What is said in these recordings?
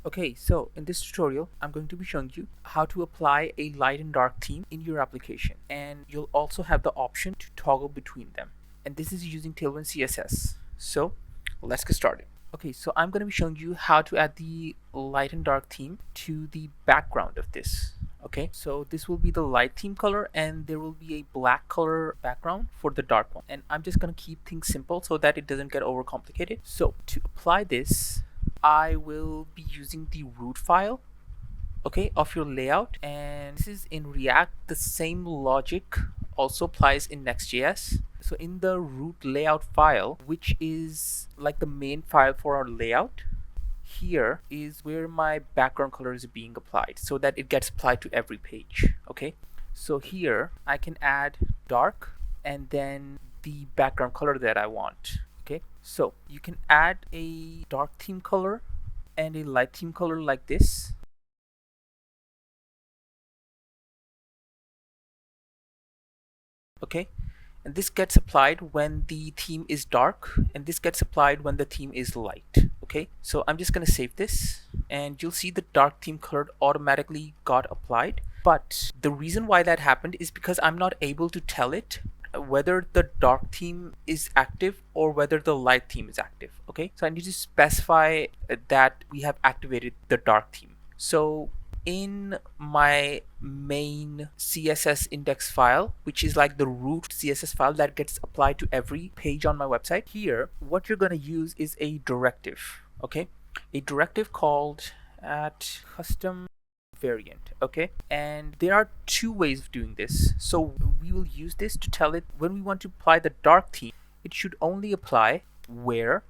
Okay, so in this tutorial, I'm going to be showing you how to apply a light and dark theme in your application. And you'll also have the option to toggle between them. And this is using Tailwind CSS. So let's get started. Okay, so I'm going to be showing you how to add the light and dark theme to the background of this. Okay, so this will be the light theme color and there will be a black color background for the dark one. And I'm just going to keep things simple so that it doesn't get overcomplicated. So to apply this, I will be using the root file, okay, of your layout, and this is in React. The same logic also applies in Next.js. So in the root layout file, which is like the main file for our layout, here is where my background color is being applied so that it gets applied to every page. Okay, so here I can add dark and then the background color that I want. Okay, so you can add a dark theme color and a light theme color like this. Okay, and this gets applied when the theme is dark and this gets applied when the theme is light. Okay, so I'm just going to save this and you'll see the dark theme color automatically got applied. But the reason why that happened is because I'm not able to tell it whether the dark theme is active or whether the light theme is active. Okay, so I need to specify that we have activated the dark theme. So in my main CSS index file, which is like the root CSS file that gets applied to every page on my website, here what you're going to use is a directive. Okay, a directive called at custom variant. Okay, and there are two ways of doing this. So we will use this to tell it when we want to apply the dark theme, it should only apply where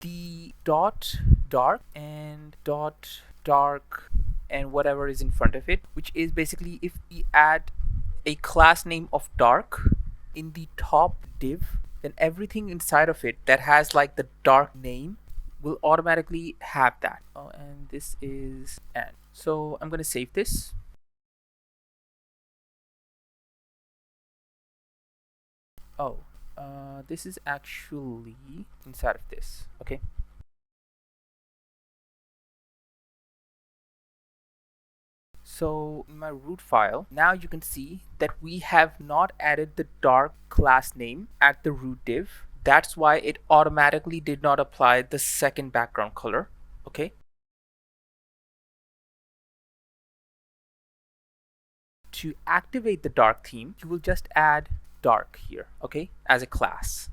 the dot dark and dot dark and whatever is in front of it, which is basically if we add a class name of dark in the top div, then everything inside of it that has like the dark name will automatically have that. Oh, and this is and. So I'm going to save this. Oh, this is actually inside of this. Okay. So in my root file, now you can see that we have not added the dark class name at the root div. That's why it automatically did not apply the second background color. Okay. To activate the dark theme, you will just add dark here, okay, as a class.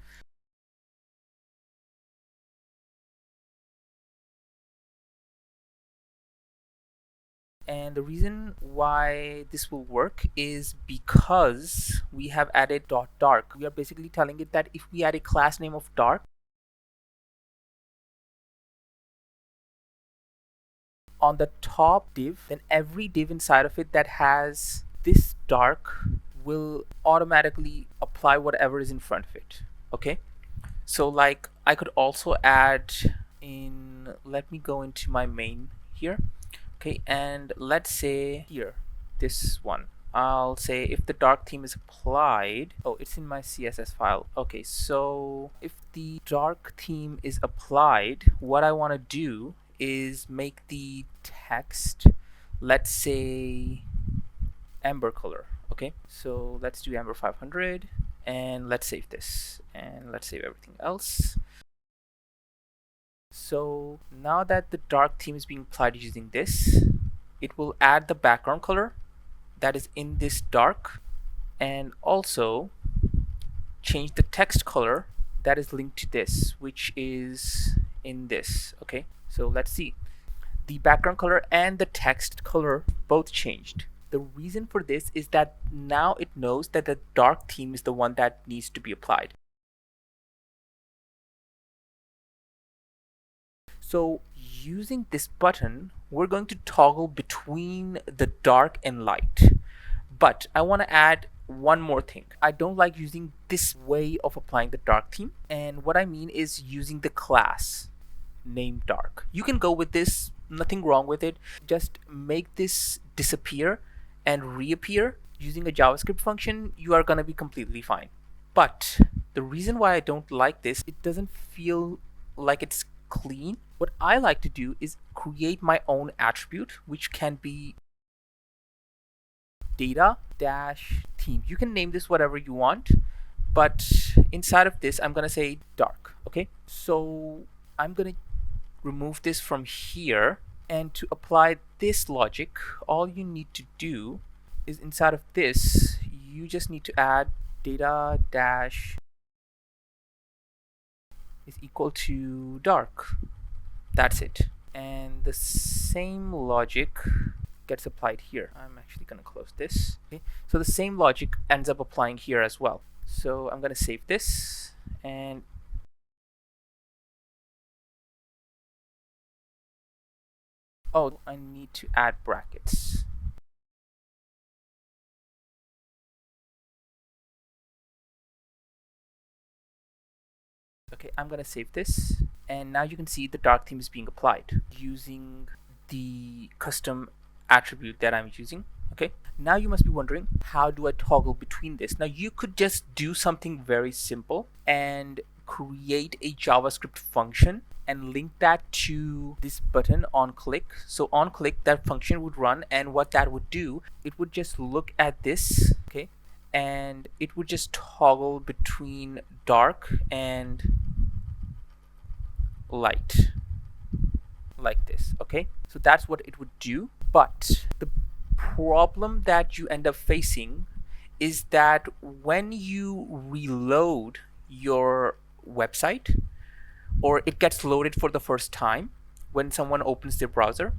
And the reason why this will work is because we have added .dark. We are basically telling it that if we add a class name of dark on the top div, then every div inside of it that has this dark will automatically apply whatever is in front of it. Okay, so like I could also add in, let me go into my main here. Okay, and let's say here, this one, I'll say if the dark theme is applied, oh, it's in my CSS file. Okay, so if the dark theme is applied, what I want to do is make the text, let's say amber color. Okay, so let's do amber 500 and let's save this and let's save everything else. So now that the dark theme is being applied using this, it will add the background color that is in this dark and also change the text color that is linked to this, which is in this. Okay, so let's see. The background color and the text color both changed. The reason for this is that now it knows that the dark theme is the one that needs to be applied. So using this button, we're going to toggle between the dark and light. But I want to add one more thing. I don't like using this way of applying the dark theme. And what I mean is using the class named dark. You can go with this, nothing wrong with it. Just make this disappear and reappear using a JavaScript function. You are going to be completely fine. But the reason why I don't like this, it doesn't feel like it's clean, what I like to do is create my own attribute, which can be data dash theme. You can name this whatever you want, but inside of this I'm gonna say dark. Okay, so I'm gonna remove this from here, and to apply this logic, all you need to do is inside of this you just need to add data dash is equal to dark. That's it. And the same logic gets applied here. I'm actually going to close this. Okay, so the same logic ends up applying here as well. So I'm going to save this, and oh, I need to add brackets. Okay, I'm going to save this, and now you can see the dark theme is being applied using the custom attribute that I'm using. Okay, now you must be wondering, how do I toggle between this? Now you could just do something very simple and create a JavaScript function and link that to this button on click. So on click, that function would run, and what that would do, it would just look at this, okay, and it would just toggle between dark and light like this. Okay, so that's what it would do. But the problem that you end up facing is that when you reload your website, or it gets loaded for the first time when someone opens their browser,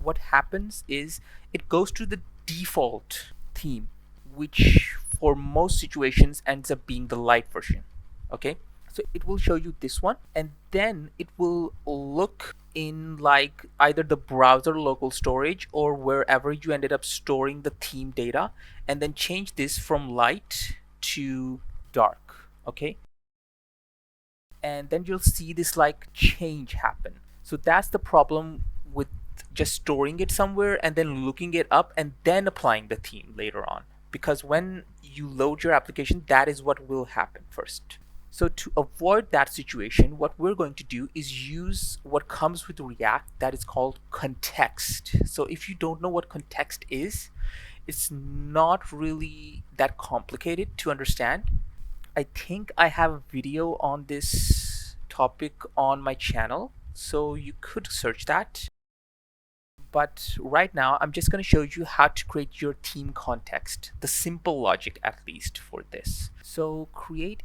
what happens is it goes to the default theme, which for most situations ends up being the light version. Okay, so it will show you this one, and then it will look in like either the browser local storage or wherever you ended up storing the theme data, and then change this from light to dark. Okay, and then you'll see this like change happen. So that's the problem with just storing it somewhere and then looking it up and then applying the theme later on, because when you load your application, that is what will happen first. So to avoid that situation, what we're going to do is use what comes with React that is called context. So if you don't know what context is, it's not really that complicated to understand. I think I have a video on this topic on my channel, so you could search that. But right now, I'm just going to show you how to create your theme context, the simple logic at least for this. So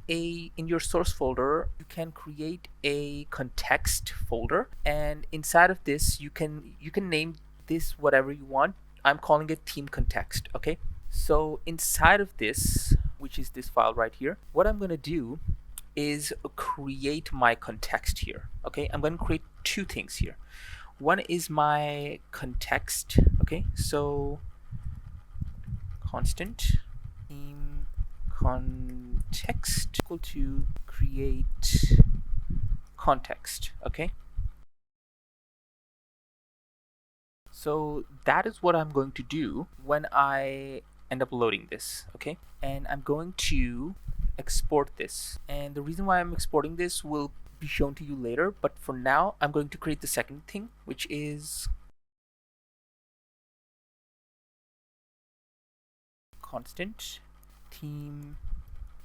in your source folder, you can create a context folder, and inside of this, you can name this whatever you want. I'm calling it theme context. Okay. So inside of this, which is this file right here, what I'm going to do is create my context here. Okay, I'm going to create two things here. One is my context. Okay, so constant theme context equal to create context. Okay, so that is what I'm going to do when I end up loading this. Okay, and I'm going to export this, and the reason why I'm exporting this will be shown to you later, but for now I'm going to create the second thing, which is constant theme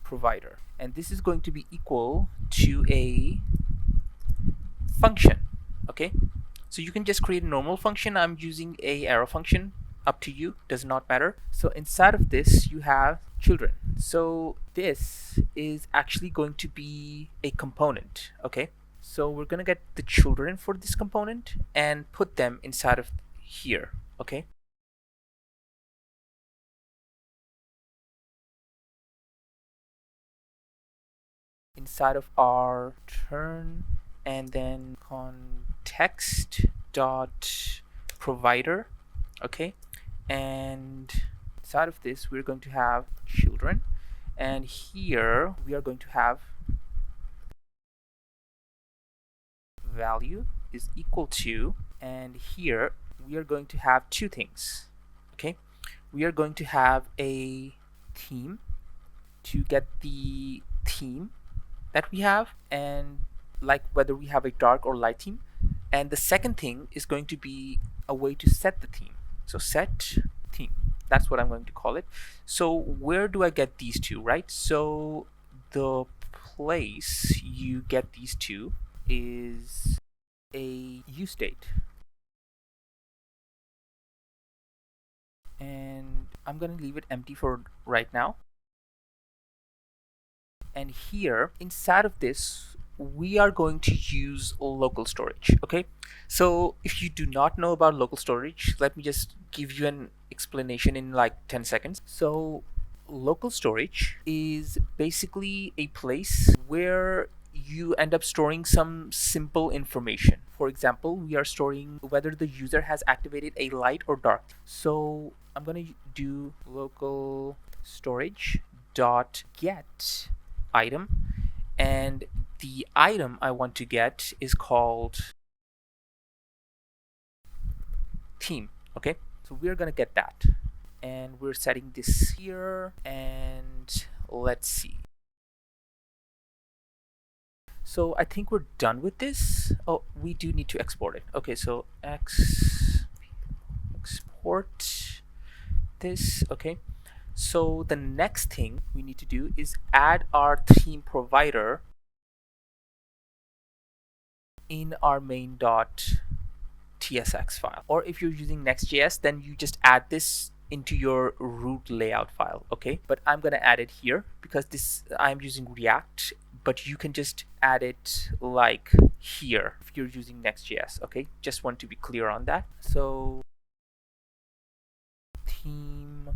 provider, and this is going to be equal to a function. Okay, so you can just create a normal function. I'm using a arrow function, up to you, does not matter. So inside of this you have children. So this is actually going to be a component. Okay, so we're gonna get the children for this component and put them inside of here. Okay, inside of our turn, and then context dot provider. Okay, and inside of this we're going to have children, and here we are going to have value is equal to, and here we are going to have two things. Okay, we are going to have a theme to get the theme that we have, and like whether we have a dark or light theme. And the second thing is going to be a way to set the theme. So set theme, that's what I'm going to call it. So where do I get these two, right? So the place you get these two is a useState. And I'm going to leave it empty for right now. And here inside of this we are going to use local storage. Okay, so if you do not know about local storage, let me just give you an explanation in like 10 seconds. So local storage is basically a place where you end up storing some simple information. For example, we are storing whether the user has activated a light or dark. So I'm going to do local storage dot get item, and the item I want to get is called theme. Okay, so we're gonna get that, and we're setting this here, and let's see. So I think we're done with this. Oh, we do need to export it. Okay, so export this. Okay, so the next thing we need to do is add our theme provider in our main.tsx file. Or if you're using Next.js, then you just add this into your root layout file. Okay, but I'm gonna add it here because this I'm using React, but you can just add it like here if you're using Next.js. Okay, just want to be clear on that. So theme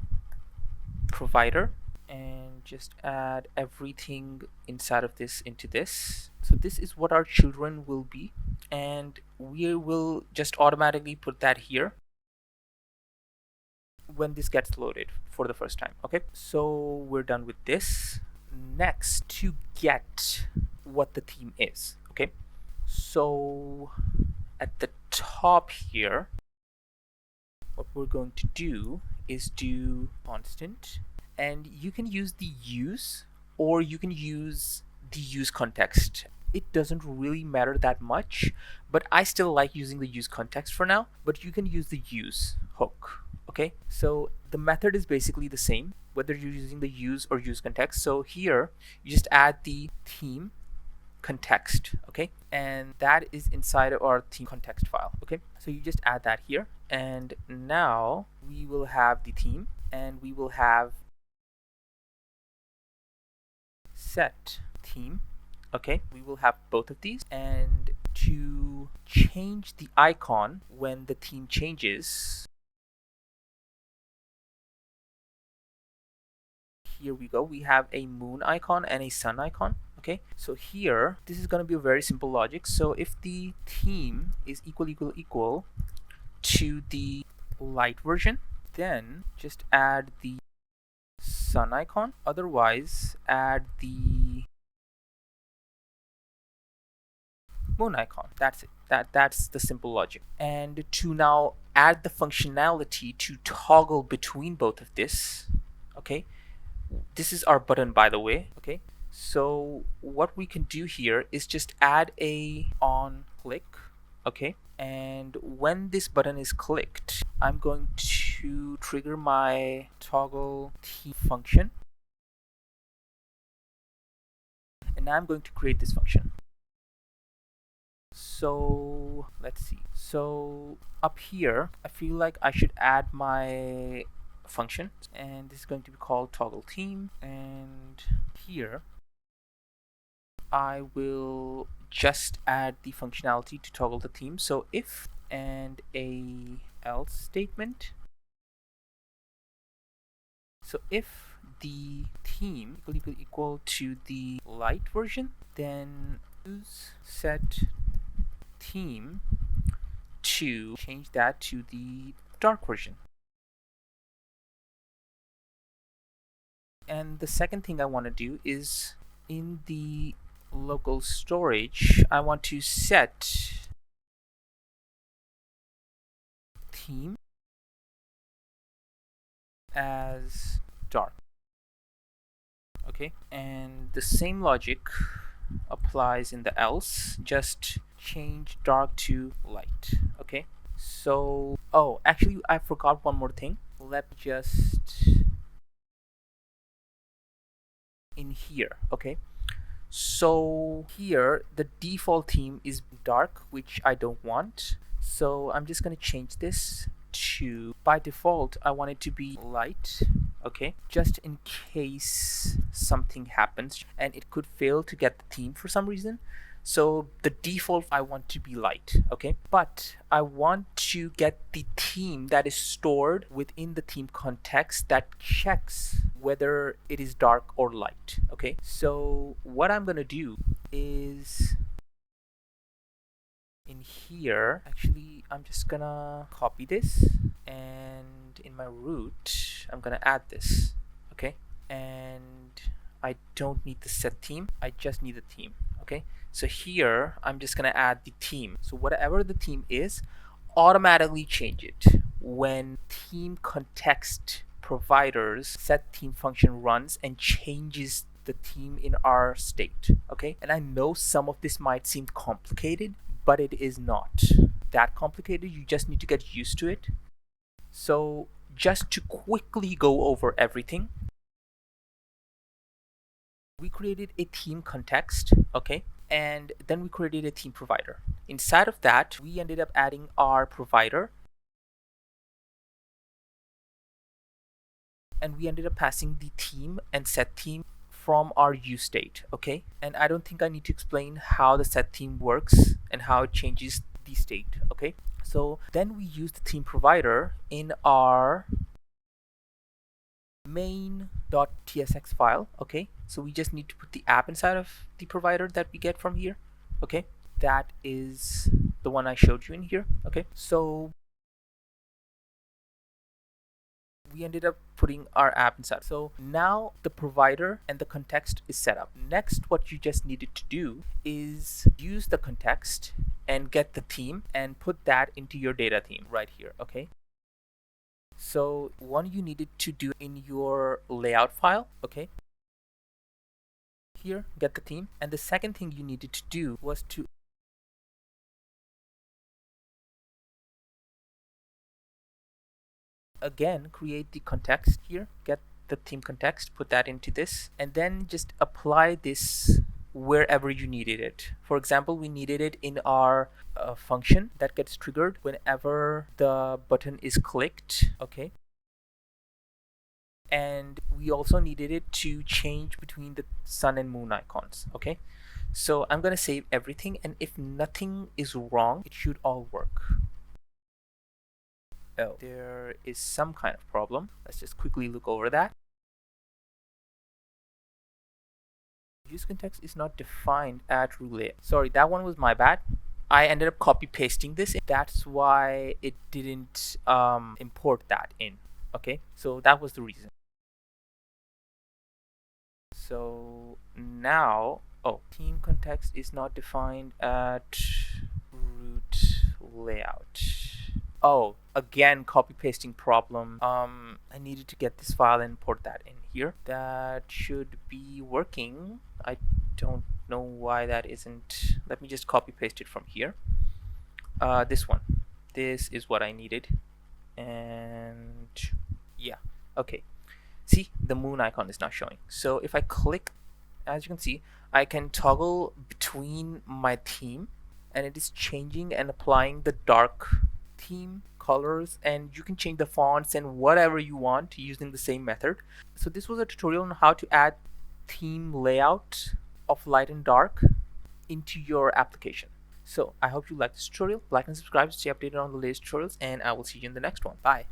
provider, and just add everything inside of this into this. So this is what our children will be, and we will just automatically put that here when this gets loaded for the first time. Okay, so we're done with this. Next, to get what the theme is. Okay, so at the top here, what we're going to do is do constant, and you can use the use or you can use the use context. It doesn't really matter that much, but I still like using the use context for now, but you can use the use hook. Okay, so the method is basically the same whether you're using the use or use context. So here you just add the theme context. Okay, and that is inside of our theme context file. Okay, so you just add that here, and now we will have the theme, and we will have set theme. Okay, we will have both of these, and to change the icon when the theme changes, here we go, we have a moon icon and a sun icon. Okay, so here this is going to be a very simple logic. So if the theme is equal to the light version, then just add the sun icon, otherwise add the moon icon. That's it. That's the simple logic. And to now add the functionality to toggle between both of this, okay, this is our button, by the way. Okay, so what we can do here is just add a on click. Okay, and when this button is clicked, I'm going to trigger my toggle theme function, and now I'm going to create this function. So let's see. So up here, I feel like I should add my function, and this is going to be called toggle theme, and here I will just add the functionality to toggle the theme. So if and a else statement. So if the theme equal to the light version, then use set theme to change that to the dark version. And the second thing I want to do is in the local storage, I want to set theme as dark. Okay, and the same logic applies in the else, just change dark to light. Okay, so actually I forgot one more thing. Let me just in here. Okay, so here the default theme is dark, which I don't want, so I'm just going to change this to, by default I want it to be light. Okay, just in case something happens and it could fail to get the theme for some reason. So the default I want to be light. Okay, but I want to get the theme that is stored within the theme context that checks whether it is dark or light. Okay, so what I'm gonna do is in here, actually I'm just gonna copy this, and in my root I'm gonna add this. Okay, and I don't need the set theme, I just need the theme. Okay, so here I'm just gonna add the theme. So whatever the theme is, automatically change it when theme context providers set theme function runs and changes the theme in our state. Okay, and I know some of this might seem complicated, but it is not that complicated. You just need to get used to it. So just to quickly go over everything, we created a theme context, okay, and then we created a theme provider. Inside of that, we ended up adding our provider, and we ended up passing the theme and set theme from our use state. Okay, and I don't think I need to explain how the set theme works and how it changes the state. Okay, so then we use the theme provider in our main.tsx file. Okay, so we just need to put the app inside of the provider that we get from here. Okay, that is the one I showed you in here. Okay, so we ended up putting our app inside. So now the provider and the context is set up. Next, what you just needed to do is use the context and get the theme and put that into your data theme right here. Okay, so one you needed to do in your layout file. Okay, here get the theme, and the second thing you needed to do was to again create the context here, get the theme context, put that into this, and then just apply this wherever you needed it. For example, we needed it in our function that gets triggered whenever the button is clicked. Okay, and we also needed it to change between the sun and moon icons. Okay, so I'm gonna save everything, and if nothing is wrong, it should all work. Oh, there is some kind of problem. Let's just quickly look over that. Use context is not defined at relay. Sorry, that one was my bad. I ended up copy pasting this. That's why it didn't import that in. Okay, so that was the reason. So now, theme context is not defined at root layout. Oh, again, copy pasting problem. I needed to get this file and import that in here. That should be working. I don't know why that isn't. Let me just copy paste it from here. This one. This is what I needed. And yeah, okay. See, the moon icon is now showing. So if I click, as you can see, I can toggle between my theme, and it is changing and applying the dark theme colors, and you can change the fonts and whatever you want using the same method. So this was a tutorial on how to add theme layout of light and dark into your application. So I hope you liked this tutorial. Like and subscribe to stay updated on the latest tutorials, and I will see you in the next one. Bye.